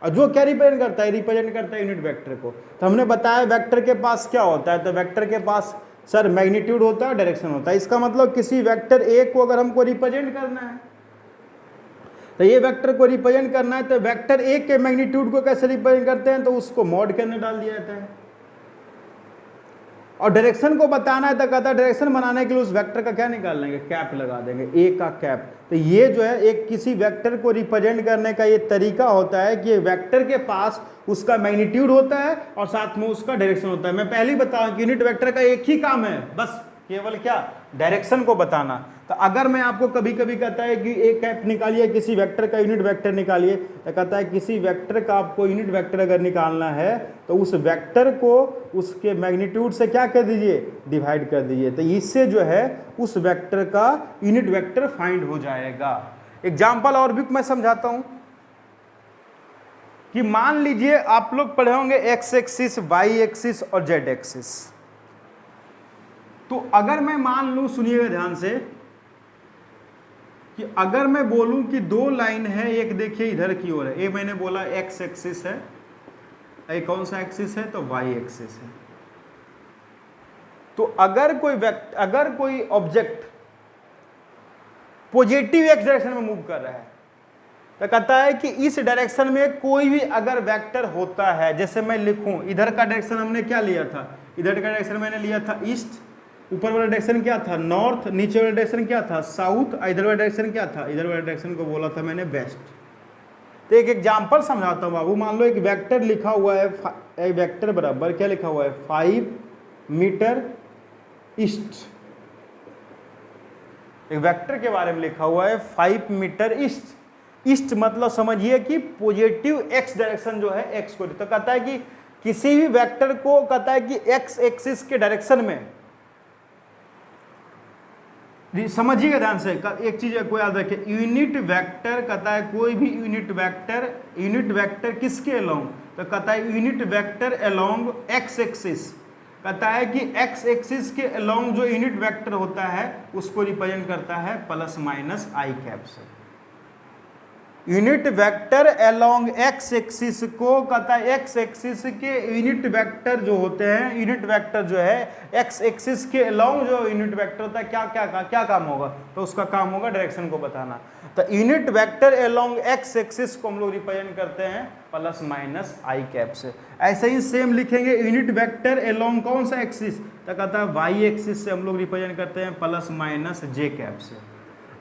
और जो क्या रिप्रेजेंट करता है, रिप्रेजेंट करता है यूनिट वेक्टर को। तो हमने बताया वेक्टर के पास क्या होता है, तो वेक्टर के पास सर मैग्नीट्यूड होता है, डायरेक्शन होता है। इसका मतलब किसी वेक्टर ए को अगर हमको रिप्रेजेंट करना है, तो ये वेक्टर को रिप्रेजेंट करना है, तो वेक्टर ए के मैग्नीट्यूड को कैसे रिप्रेजेंट करते हैं, तो उसको मॉड के अंदर डाल दिया जाता है। और डायरेक्शन को बताना है तो कहता है डायरेक्शन बनाने के लिए उस वेक्टर का क्या निकाल लेंगे, कैप लगा देंगे, ए का कैप। तो ये जो है एक किसी वेक्टर को रिप्रेजेंट करने का ये तरीका होता है कि वेक्टर के पास उसका मैग्नीट्यूड होता है और साथ में उसका डायरेक्शन होता है। मैं पहले ही बताऊं कि यूनिट वेक्टर का एक ही काम है, बस केवल क्या, डायरेक्शन को बताना। तो अगर मैं आपको कभी कभी कहता है कि एक कैप निकालिए, किसी वेक्टर का यूनिट वेक्टर निकालिए, तो कहता है किसी वेक्टर का आपको यूनिट वेक्टर अगर निकालना है तो उस वेक्टर को उसके मैग्नीट्यूड से क्या कर दीजिए, डिवाइड कर दीजिए। तो इससे जो है उस वेक्टर का यूनिट वेक्टर फाइंड हो जाएगा। एग्जाम्पल और भी मैं समझाता हूं कि मान लीजिए आप लोग पढ़े होंगे एक्स एक्सिस, वाई एक्सिस और जेड एक्सिस। तो अगर मैं मान लूं, सुनिएगा ध्यान से, कि अगर मैं बोलूं कि दो लाइन है, एक देखिए इधर की ओर है, ये मैंने बोला एक्स एक्सिस है, ये कौन सा एक्सिस है, तो वाई एक्सिस है। तो अगर कोई ऑब्जेक्ट पॉजिटिव एक्स डायरेक्शन में मूव कर रहा है, तो कहता है कि इस डायरेक्शन में कोई भी अगर वेक्टर होता है, जैसे मैं लिखूं इधर का डायरेक्शन हमने क्या लिया था, इधर का डायरेक्शन मैंने लिया था ईस्ट, ऊपर वाला डायरेक्शन क्या था, नॉर्थ, नीचे वाला डायरेक्शन क्या था, साउथ, इधर वाला डायरेक्शन क्या था, इधर वाला डायरेक्शन को बोला था मैंने वेस्ट। तो एक एग्जांपल समझाता हूं बाबू। मान लो एक वेक्टर लिखा हुआ है, एक वेक्टर बराबर क्या लिखा हुआ है, 5 मीटर ईस्ट। एक वेक्टर के बारे में लिखा हुआ है 5 मीटर ईस्ट। ईस्ट मतलब समझिए कि पॉजिटिव एक्स डायरेक्शन जो है एक्स को, तो कहता है कि किसी भी वेक्टर को कहता है कि एक्स एक्सिस के डायरेक्शन में, समझिएगा ध्यान से, एक चीज को याद रखें, यूनिट वेक्टर कहता है कोई भी यूनिट वेक्टर किसके अलोंग, तो कहता है unit vector along X axis. कहता है कि एक्स एक्सिस के अलोंग जो यूनिट वेक्टर होता है उसको रिप्रेजेंट करता है प्लस माइनस आई कैप से। Unit vector along X axis को कहता है, एक्स एक्सिस के यूनिट वेक्टर जो होते हैं, यूनिट वेक्टर जो है एक्स एक्सिस के अलोंग जो यूनिट वेक्टर होता है, क्या काम होगा, तो उसका काम होगा डायरेक्शन को बताना। तो unit vector along X axis को हम लोग रिप्रेजेंट करते हैं प्लस माइनस आई कैप से। ऐसे ही सेम लिखेंगे यूनिट वेक्टर अलोंग कौन सा एक्सिस, तो कहता है वाई एक्सिस से हम लोग रिप्रेजेंट करते हैं प्लस माइनस जे कैप से।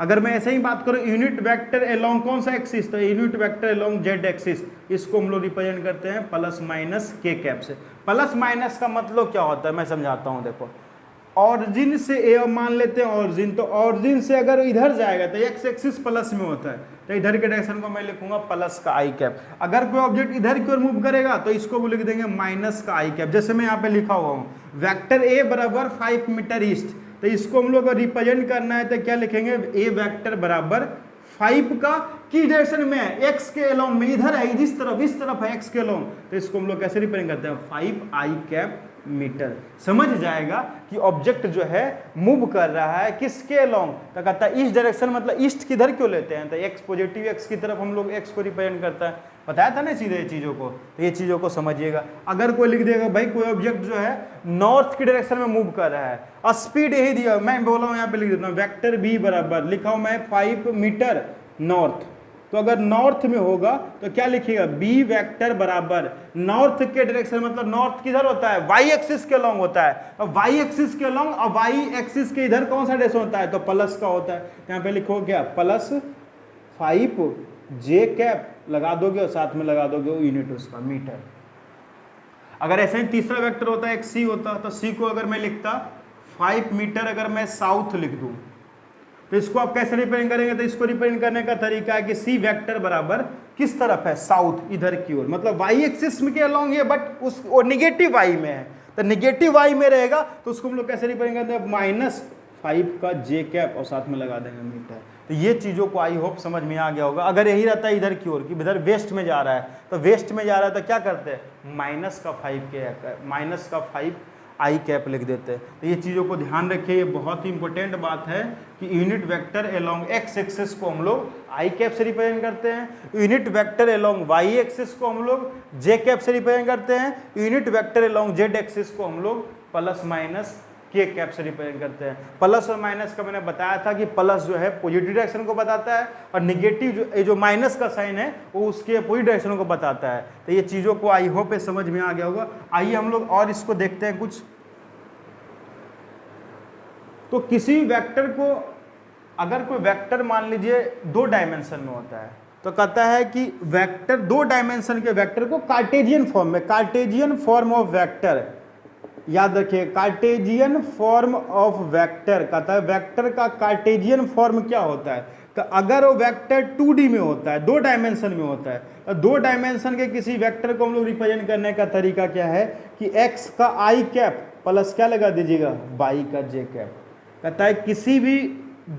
अगर मैं ऐसे ही बात करूं यूनिट वेक्टर अलोंग कौन सा एक्सिस, तो unit vector along Z axis, इसको हम लोग रिप्रेजेंट करते हैं प्लस माइनस के कैप से। प्लस माइनस का मतलब क्या होता है मैं समझाता हूं। देखो, ऑरिजिन से ए मान लेते हैं ऑरिजिन, तो ऑरिजिन से अगर इधर जाएगा तो एक्स एक्सिस प्लस में होता है, तो इधर के डायरेक्शन को मैं लिखूंगा प्लस का आई कैप। अगर कोई ऑब्जेक्ट इधर की ओर मूव करेगा तो इसको वो लिख देंगे माइनस का आई कैप। जैसे मैं यहाँ पे लिखा हुआ हूँ वेक्टर ए बराबर 5 मीटर ईस्ट, तो इसको हम लोग रिप्रेजेंट करना है तो क्या लिखेंगे, ए वेक्टर बराबर 5 का किस डायरेक्शन में है, एक्स के अलोंग में, इधर है, इस तरफ है एक्स के अलोंग, तो इसको हम लोग कैसे रिप्रेजेंट करते हैं 5 आई कैप मीटर। समझ जाएगा कि ऑब्जेक्ट जो है मूव कर रहा है किसके अलोंग, तो कहता है इस डायरेक्शन, मतलब ईस्ट किधर क्यों लेते हैं, तो एक्स पॉजिटिव एक्स की तरफ हम लोग एक्स को रिप्रेजेंट करता है। बताया था ना सीधे चीज़ों को, तो ये चीज़ों को समझिएगा। अगर कोई लिख देगा भाई कोई ऑब्जेक्ट जो है नॉर्थ की डायरेक्शन में मूव कर रहा है, स्पीड यही दिया, मैं बोला हूँ यहाँ पे लिख देता हूँ वेक्टर बी बराबर, लिखा हूँ मैं 5 मीटर नॉर्थ, तो अगर नॉर्थ में होगा तो क्या लिखिएगा बी वेक्टर बराबर नॉर्थ के डायरेक्शन, मतलब नॉर्थ किधर होता है, वाई एक्सिस के अलोंग होता है, और वाई एक्सिस के अलोंग और वाई एक्सिस के इधर कौन सा डायरेक्शन होता है, तो प्लस का होता है। यहाँ पे लिखो क्या प्लस 5 जे कैप लगा दोगे और साथ में लगा दोगे वो यूनिट उसका मीटर। अगर ऐसे ही तीसरा वेक्टर होता एक सी होता, तो सी को अगर मैं लिखता 5 मीटर अगर मैं साउथ लिख दूं, तो इसको आप कैसे रिप्रेजेंट करेंगे? तो इसको रिप्रेजेंट करने का तरीका है कि सी वेक्टर बराबर किस तरफ है? साउथ, इधर की ओर, मतलब वाई एक्सिस में के अलोंग है, बट उस वो निगेटिव वाई में है, तो निगेटिव वाई में रहेगा, तो उसको हम लोग कैसे रिप्रेजेंट करते हैं? -5 का जे कैप और साथ में लगा देंगे मीटर। तो ये चीज़ों को आई होप समझ में आ गया होगा। अगर यही रहता है इधर की ओर कि इधर वेस्ट में जा रहा है, तो वेस्ट में जा रहा है तो क्या करते हैं? -5 आई कैप लिख देते हैं। तो ये चीज़ों को ध्यान रखिए, ये बहुत ही इंपॉर्टेंट बात है कि unit vector along X axis को हम लोग आई कैप से रिप्रेजेंट करते हैं, unit vector along Y axis को हम लोग जे कैप से रिप्रेजेंट करते हैं, unit vector along Z axis को हम लोग प्लस माइनस के कैप से रिप्रेजेंट करते हैं। प्लस और माइनस का मैंने बताया था कि प्लस जो है पॉजिटिव डायरेक्शन को बताता है, और निगेटिव जो माइनस का साइन है वो उसके अपोजिट डायरेक्शन को बताता है। तो ये चीज़ों को आई होप समझ में आ गया होगा। आइए हम लोग और इसको देखते हैं कुछ। तो किसी वेक्टर को, अगर कोई वेक्टर मान लीजिए 2 डायमेंशन में होता है, तो कहता है कि वेक्टर 2 डायमेंशन के वेक्टर को कार्टेजियन फॉर्म में, कार्टेजियन फॉर्म ऑफ वेक्टर, याद रखिए कार्टेजियन फॉर्म ऑफ वेक्टर, कहता है वेक्टर का कार्टेजियन फॉर्म क्या होता है? तो अगर वो वेक्टर 2D में होता है, 2 डायमेंशन में होता है, तो 2 डायमेंशन के किसी वेक्टर को हम लोग रिप्रेजेंट करने का तरीका क्या है कि x का आई कैप प्लस क्या लगा दीजिएगा? y का जे कैप। कहता है किसी भी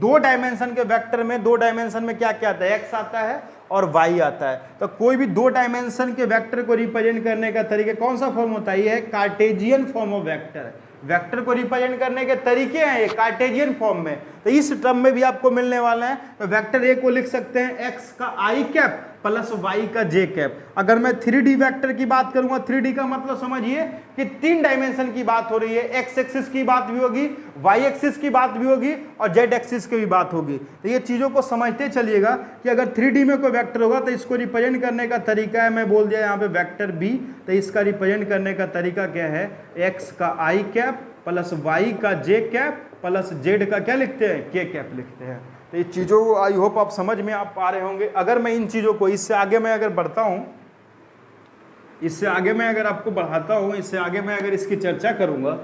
2 डायमेंशन के वेक्टर में, 2 डायमेंशन में क्या क्या आता है? x आता है और y आता है। तो कोई भी 2 डायमेंशन के वेक्टर को रिप्रेजेंट करने का तरीका कौन सा फॉर्म होता है? ये है Cartesian form of vector. Vector को रिप्रेजेंट करने के तरीके हैं ये कार्टेजियन फॉर्म में, तो इस टर्म में भी आपको मिलने वाला है। तो वेक्टर ए को लिख सकते हैं x का आई कैप प्लस y का जे कैप। अगर मैं 3D वेक्टर की बात करूंगा, 3D का मतलब समझिए कि 3 डायमेंशन की बात हो रही है, x एक्सिस की बात भी होगी, y एक्सिस की बात भी होगी और z एक्सिस की भी बात होगी। तो ये चीज़ों को समझते चलिएगा कि अगर 3D में कोई वेक्टर होगा तो इसको रिप्रेजेंट करने का तरीका है, मैं बोल दिया यहाँ पे वेक्टर b, तो इसका रिप्रेजेंट करने का तरीका क्या है? x का आई कैप प्लस y का जे कैप प्लस z का क्या लिखते हैं? के कैप लिखते हैं। तो ये चीज़ों को आई होप आप समझ में आप पा रहे होंगे। अगर मैं इन चीज़ों को, इससे आगे मैं अगर बढ़ता हूँ, इससे आगे मैं अगर आपको बढ़ाता हूँ, इससे आगे मैं अगर इसकी चर्चा करूँगा,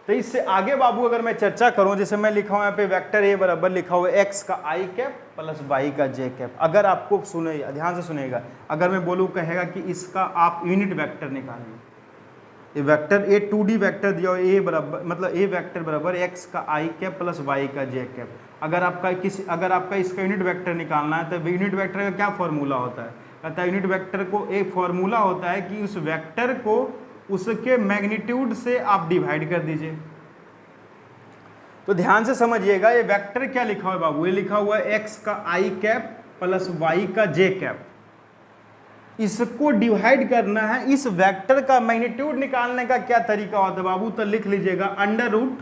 तो इससे आगे बाबू अगर मैं चर्चा करूं, जैसे मैं लिखा हूं यहाँ पे वेक्टर ए बराबर लिखा हुआ है x का आई कैप प्लस y का जे कैप। अगर आपको सुने, ध्यान से सुनेगा, अगर मैं बोलूँ कहेगा कि इसका आप यूनिट वेक्टर निकालिए, ये वेक्टर ए 2D वेक्टर दिया हुआ ए बराबर, मतलब ए वेक्टर बराबर x का आई कैप प्लस y का जे कैप। अगर आपका इसका यूनिट वेक्टर निकालना है तो यूनिट वेक्टर का क्या फॉर्मूला होता है? कहता है यूनिट वेक्टर को एक फॉर्मूला होता है कि उस वेक्टर को उसके मैग्नीट्यूड से आप डिवाइड कर दीजिए। तो ध्यान से समझिएगा, ये वेक्टर क्या लिखा हुआ है बाबू? ये लिखा हुआ है x का आई कैप प्लस y का जे कैप। इसको डिवाइड करना है, इस वेक्टर का मैग्नीट्यूड निकालने का क्या तरीका होता है बाबू? तो लिख लीजिएगा अंडर रूट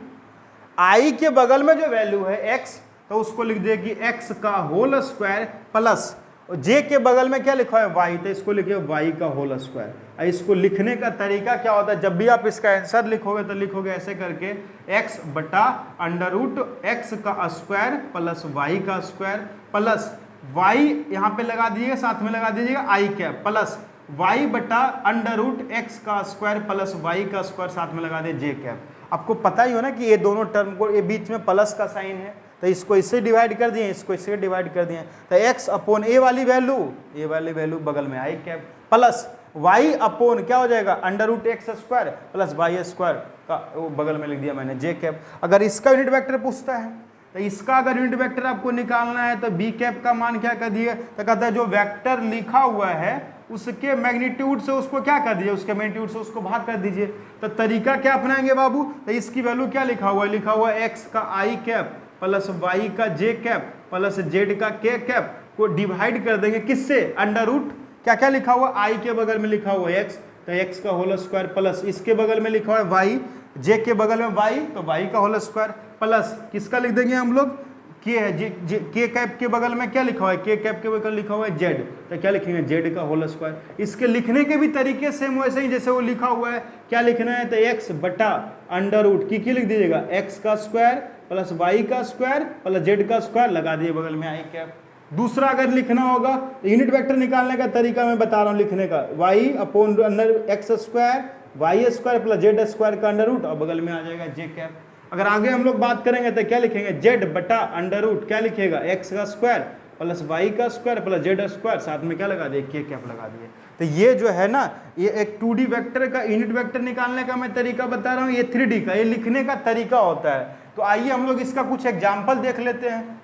आई के बगल में जो वैल्यू है x, तो उसको लिख दिए कि x का होल स्क्वायर प्लस, और जे के बगल में क्या लिखा है? y, तो इसको लिखिए y का होल स्क्वायर। इसको लिखने का तरीका क्या होता है? जब भी आप इसका आंसर लिखोगे तो लिखोगे ऐसे करके x बटा अंडर रूट x का स्क्वायर प्लस y का स्क्वायर प्लस y यहाँ पे लगा दीजिएगा, साथ में लगा दीजिएगा आई कैप प्लस y बटा अंडर रूट x का स्क्वायर प्लस y का स्क्वायर, साथ में लगा दे जे कैप। आपको पता ही हो ना कि ये दोनों टर्म को, ये बीच में प्लस का साइन है, तो इसको इससे डिवाइड कर दिए, इसको इससे डिवाइड कर दिए, तो x अपॉन ए वाली वैल्यू बगल में I cap plus y upon क्या हो जाएगा? Under root X square plus Y square का वो बगल में लिख दिया मैंने जे कैप। अगर इसका यूनिट वेक्टर पूछता है तो इसका अगर यूनिट वेक्टर आपको निकालना है तो बी कैप का मान क्या कर दिए? तो कहता है जो वेक्टर लिखा हुआ है उसके मैग्नीट्यूड से उसको क्या कर दीजिए? उसके मैग्नीट्यूड से उसको भाग कर दीजिए। तो तरीका क्या अपनाएंगे बाबू? तो इसकी वैल्यू क्या लिखा हुआ है? लिखा हुआ है एक्स का आई कैप प्लस वाई का जे कैप प्लस जेड का के कैप को डिवाइड कर देंगे किससे? अंडर रूट क्या क्या लिखा हुआ? आई के बगल में लिखा हुआ है एक्स, तो एक्स का होल स्क्वायर प्लस इसके बगल में लिखा हुआ है वाई, जे के बगल में वाई, तो वाई का होल स्क्वायर प्लस किसका लिख देंगे हम लोग? के है, के कैप के बगल में क्या लिखा हुआ है? के कैप के बगल लिखा हुआ है जेड, तो क्या लिखेंगे? जेड का होल स्क्वायर। इसके लिखने के भी तरीके सेम वैसे ही जैसे वो लिखा हुआ है। क्या लिखना है? तो एक्स बटा अंडर रूट की लिख दीजिएगा एक्स का स्क्वायर प्लस वाई का स्क्वायर प्लस जेड का स्क्वायर, लगा दिए बगल में आई कैप। दूसरा अगर लिखना होगा यूनिट वेक्टर निकालने का तरीका मैं बता रहा हूं लिखने का, y upon under X square Y square plus Z square का अंडर रूट और बगल में आ जाएगा जे कैप। अगर आगे हम लोग बात करेंगे तो क्या लिखेंगे, जेड बटा अंडर रूट क्या लिखेगा, एक्स का स्क्वायर प्लस वाई का स्क्वायर प्लस जेड स्क्वायर, साथ में क्या लगा दिए, के कैप लगा दिए। तो ये जो है ना, ये एक 2D वेक्टर का यूनिट वेक्टर निकालने का मैं तरीका बता रहा हूँ, ये 3D का ये लिखने का तरीका होता है। तो आइए हम लोग इसका कुछ एग्जाम्पल देख लेते हैं।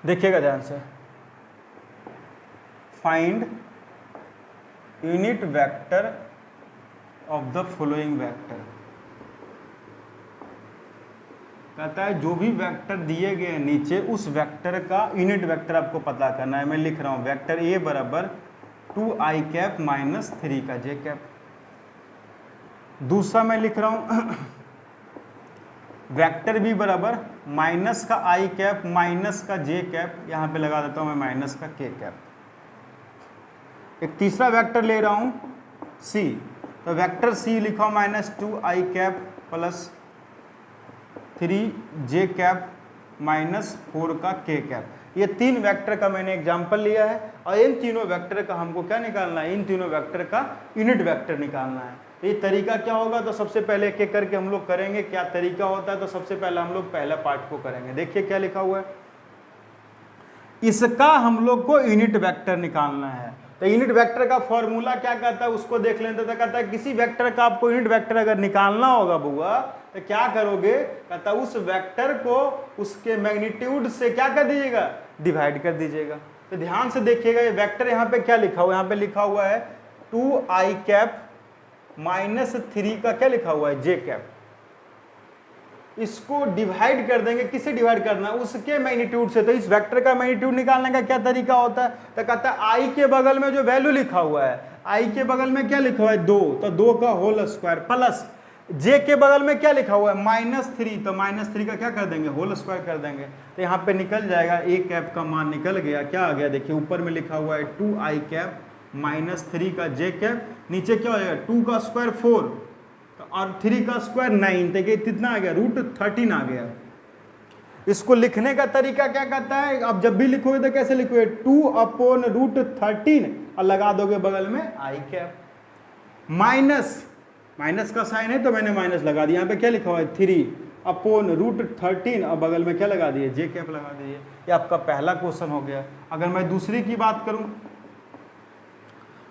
देखिएगा ध्यान से, find unit vector of the following vector. कहता है जो भी वेक्टर दिए गए हैं नीचे उस वेक्टर का यूनिट वेक्टर आपको पता करना है। मैं लिख रहा हूं वेक्टर ए बराबर 2i कैप माइनस 3 का जे कैप। दूसरा मैं लिख रहा हूं वेक्टर बी बराबर माइनस का आई कैप माइनस का जे कैप, यहां पे लगा देता हूं मैं माइनस का के कैप। एक तीसरा वेक्टर ले रहा हूं सी, तो वेक्टर सी लिखा माइनस 2i कैप प्लस 3 जे कैप माइनस 4 का के कैप। ये 3 वेक्टर का मैंने एग्जांपल लिया है और इन तीनों वेक्टर का हमको क्या निकालना है, इन तीनों वेक्टर का यूनिट वेक्टर निकालना है। तो ये तरीका क्या होगा, तो सबसे पहले एक एक करके हम लोग करेंगे। क्या तरीका होता है, तो सबसे पहले हम लोग पहला पार्ट को करेंगे। देखिए क्या लिखा हुआ है, इसका हम लोग को यूनिट वेक्टर निकालना है। तो यूनिट वेक्टर का फॉर्मूला क्या कहता है उसको देख लेते। तो कहता है किसी वेक्टर का आपको यूनिट वेक्टर अगर निकालना होगा बुआ, तो क्या करोगे, कहता है उस वेक्टर को उसके मैग्नीट्यूड से क्या कर दीजिएगा, डिवाइड कर दीजिएगा। तो ध्यान से देखिएगा ये वेक्टर यहाँ पे क्या लिखा हुआ है, यहाँ पे लिखा हुआ है 2i कैप माइनस 3 का क्या लिखा हुआ है, जे कैप। इसको डिवाइड कर देंगे, किससे डिवाइड करना है, उसके मैग्नीट्यूड से। तो इस वेक्टर का मैग्नीट्यूड निकालने का क्या तरीका होता है, तो कहता है आई के बगल में जो वैल्यू लिखा हुआ है, आई के बगल में क्या लिखा हुआ है 2, तो 2 का होल स्क्वायर प्लस जे के बगल में क्या लिखा हुआ है -3, तो -3 का क्या कर देंगे, होल स्क्वायर कर देंगे। तो यहाँ पे निकल जाएगा ए कैप का मान निकल गया। क्या आ गया, देखिए ऊपर में लिखा हुआ है 2i कैप -3 का जे कैप, नीचे क्या हो जाएगा 2 का स्क्वायर 4 और 3 का स्क्वायर 9, देखिए कितना आ गया, √13 आ गया। इसको लिखने का तरीका क्या कहता है, अब जब भी लिखोगे तो कैसे लिखोगे, 2/√13 और लगा दोगे बगल में आई कैप, माइनस का साइन है तो मैंने माइनस लगा दिया। यहाँ पे क्या लिखा हुआ है 3/√13 और बगल में क्या लगा दिए, जे कैप लगा दिए। ये आपका पहला क्वेश्चन हो गया। अगर मैं दूसरी की बात करूं,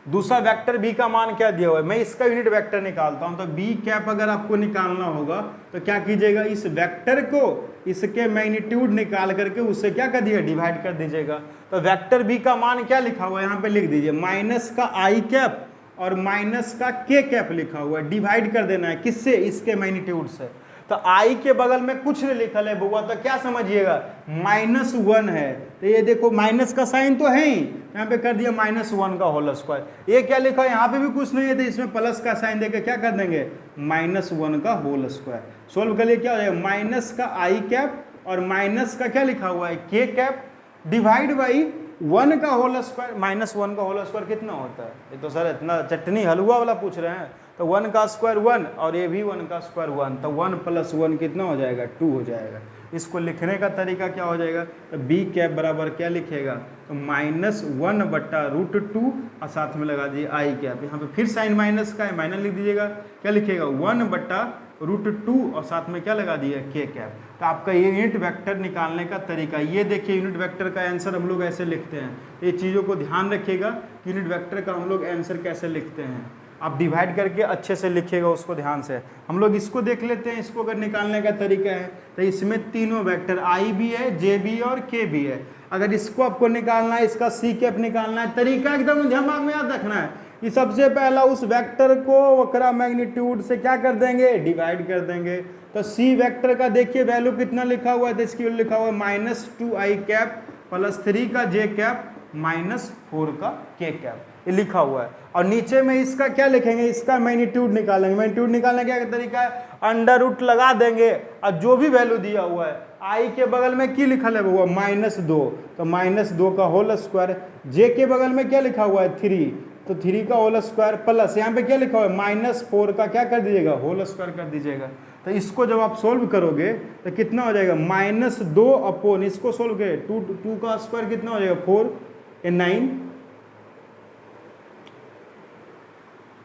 दूसरा वेक्टर बी का मान क्या दिया हुआ है, मैं इसका यूनिट वेक्टर निकालता हूं। तो बी कैप अगर आपको निकालना होगा तो क्या कीजिएगा, इस वेक्टर को इसके मैग्नीट्यूड निकाल करके उससे क्या कर दिया, डिवाइड कर दीजिएगा। तो वेक्टर बी का मान क्या लिखा हुआ है, यहाँ पे लिख दीजिए माइनस का आई कैप और माइनस का के कैप लिखा हुआ है, डिवाइड कर देना है किससे, इसके मैग्नीट्यूड से। तो आई के बगल में कुछ नहीं लिखल है बुआ, तो क्या समझिएगा -1 है। तो ये देखो माइनस का साइन तो है ही, यहाँ पे कर दिया -1 का होल स्क्वायर। ये क्या लिखा है, यहाँ पे भी कुछ नहीं है तो इसमें प्लस का साइन देकर क्या कर देंगे, -1 का होल स्क्वायर। सोल्व कर लिए क्या हो जाएगा, माइनस का आई कैप और माइनस का क्या लिखा हुआ है, के कैप डिवाइड बाई 1 का होल स्क्वायर। -1 का होल स्क्वायर कितना होता है, ये तो सर इतना चटनी हलवा वाला पूछ रहे हैं। तो 1 का स्क्वायर 1 और ये भी 1 का स्क्वायर 1, तो 1 + 1 कितना हो जाएगा, 2 हो जाएगा। इसको लिखने का तरीका क्या हो जाएगा, तो बी कैप बराबर क्या लिखेगा, तो -1/√2 और साथ में लगा दिए आई कैप। यहाँ पे फिर साइन माइनस का है, माइनस लिख दीजिएगा, क्या लिखेगा 1/√2 और साथ में क्या लगा दिया, के कैप। तो आपका ये यूनिट वेक्टर निकालने का तरीका। ये देखिए यूनिट वेक्टर का आंसर हम लोग ऐसे लिखते हैं। ये चीज़ों को ध्यान रखिएगा कि यूनिट वेक्टर का हम लोग आंसर कैसे लिखते हैं। आप डिवाइड करके अच्छे से लिखिएगा उसको ध्यान से। हम लोग इसको देख लेते हैं, इसको अगर निकालने का तरीका है तो इसमें तीनों वेक्टर आई भी है, जे भी है और के भी है। अगर इसको आपको निकालना है, इसका सी कैप निकालना है, तरीका एकदम दिमाग में याद रखना है कि सबसे पहला उस वेक्टर को वक्रा मैग्नीट्यूड से क्या कर देंगे, डिवाइड कर देंगे। तो सी वेक्टर का देखिए वैल्यू कितना लिखा हुआ है, तो इसकी वैल्यू लिखा हुआ है -2i कैप प्लस 3 का जे कैप -4 का के कैप, ये लिखा हुआ है। और नीचे में इसका क्या लिखेंगे, इसका मैग्नीट्यूड निकालेंगे। मैग्नीट्यूड निकालने का क्या तरीका है, अंडर रूट लगा देंगे और जो भी वैल्यू दिया हुआ है, आई के बगल में की लिखा है हुआ -2, तो -2 का होल स्क्वायर। जे के बगल में क्या लिखा हुआ है 3, तो 3 का होल स्क्वायर प्लस यहाँ पे क्या लिखा हुआ है -4 का क्या कर दीजिएगा होल स्क्वायर कर दीजिएगा। तो इसको जब आप सोल्व करोगे तो कितना हो जाएगा -2 अपॉन इसको सोल्व करें 2 का स्क्वायर कितना हो जाएगा 4 9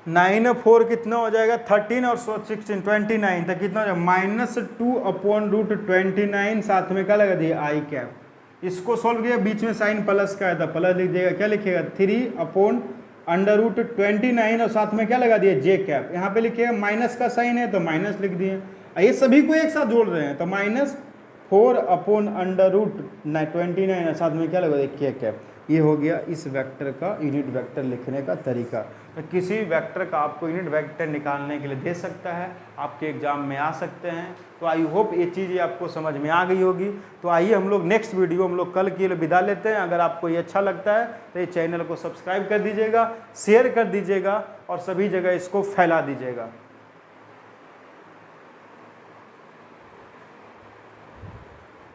9 और 4 कितना हो जाएगा 13 और 16 29 तो कितना हो जाएगा -2 अपॉन √29 साथ में क्या लगा दिया आई कैप। इसको सोल्व किया बीच में साइन प्लस का है था प्लस लिख दिएगा क्या लिखिएगा 3 अपॉन √29 और साथ में क्या लगा दिया जे कैप। यहाँ पे लिखिएगा माइनस का साइन है तो माइनस लिख दिए। ये सभी को एक साथ जोड़ रहे हैं तो -4 अपॉन √29 और साथ में क्या लगा दिया के कैप। ये हो गया इस वेक्टर का यूनिट वेक्टर लिखने का तरीका। तो किसी वेक्टर का आपको यूनिट वेक्टर निकालने के लिए दे सकता है, आपके एग्जाम में आ सकते हैं। तो आई होप ये चीज़ें आपको समझ में आ गई होगी। तो आइए हम लोग नेक्स्ट वीडियो हम लोग कल के लिए विदा लेते हैं। अगर आपको ये अच्छा लगता है तो ये चैनल को सब्सक्राइब कर दीजिएगा, शेयर कर दीजिएगा और सभी जगह इसको फैला दीजिएगा।